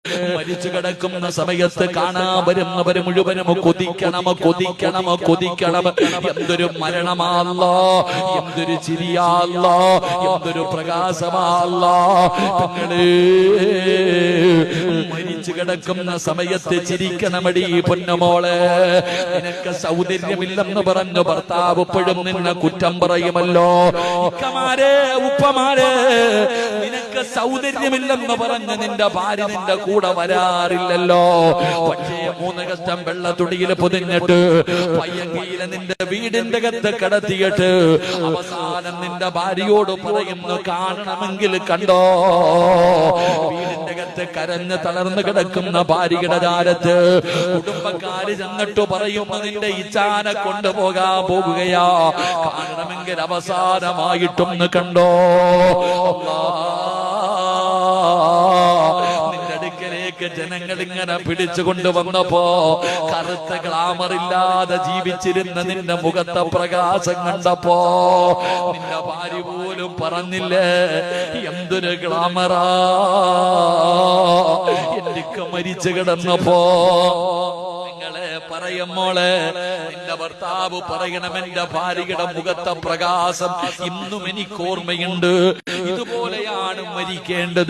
മരിച്ചു കിടക്കുന്ന സമയത്ത് കാണാൻ വരുന്നവര് മുഴുവനും കൊതിക്കണം കൊതിക്കണം കൊതിക്കണം. എന്തൊരു മരണമാല്ലോ, എന്തൊരു ചിരിയാല്ലോ, എന്തൊരു പ്രകാശമാല്ലോ. മരിച്ചു കിടക്കുന്ന സമയത്ത് ചിരിക്കണമടി പൊന്നുമോളെ. നിനക്ക് സൗന്ദര്യമില്ലെന്ന് പറഞ്ഞു ഭർത്താവ് ഇപ്പോഴും നിന്നെ കുറ്റം പറയുമല്ലോ. ഉപ്പമാരെ ഉപ്പമാരെ, നിനക്ക് സൗന്ദര്യമില്ലെന്ന് പറഞ്ഞ് നിന്റെ ഭാര്യ നിന്റെ കൂടെ വരാറില്ലല്ലോ. പക്ഷേ 3 കഷ്ടം വെള്ള തുണിയിൽ പൊതിഞ്ഞിട്ട് പയ്യങ്കയിലെ നിന്റെ വീടിന്റെ അകത്ത് കടത്തിയിട്ട് അവസാനം നിന്റെ ഭാര്യയോട് പറയുന്നു, കാണണമെങ്കിൽ കണ്ടോ. വീടിന്റെ അകത്ത് കരഞ്ഞ് തളർന്നു കിടക്കുന്ന ഭാര്യയുടെ ചാരത്ത് കുടുംബക്കാര് ചെന്നിട്ട് പറയുമ്പോ നിന്റെ ഇച്ചാനെ കൊണ്ടുപോകാൻ പോകുകയാ. കാണണമെങ്കിൽ അവസാനമായിട്ടൊന്ന് കണ്ടോ. നിന്റെ അടുക്കലേക്ക് ജനങ്ങൾ ഇങ്ങനെ പിടിച്ചു കൊണ്ടുവന്നപ്പോ കറുത്ത ഗ്ലാമറില്ലാതെ ജീവിച്ചിരുന്ന നിന്റെ മുഖത്തെ പ്രകാശം കണ്ടപ്പോ നിന്റെ ഭാര്യ പോലും പറഞ്ഞില്ലേ, എന്തൊരു ഗ്ലാമറാ എനിക്ക് മരിച്ചു കിടന്നപ്പോ. പറയും മോളെ, നിന്റെ ഭർത്താവ് പറയണം, എന്റെ ഭാര്യയുടെ മുഖത്തെ പ്രകാശം ഇന്നും എനിക്ക് ഓർമ്മയുണ്ട്, ഇതുപോലെയാണ് മരിക്കേണ്ടത്.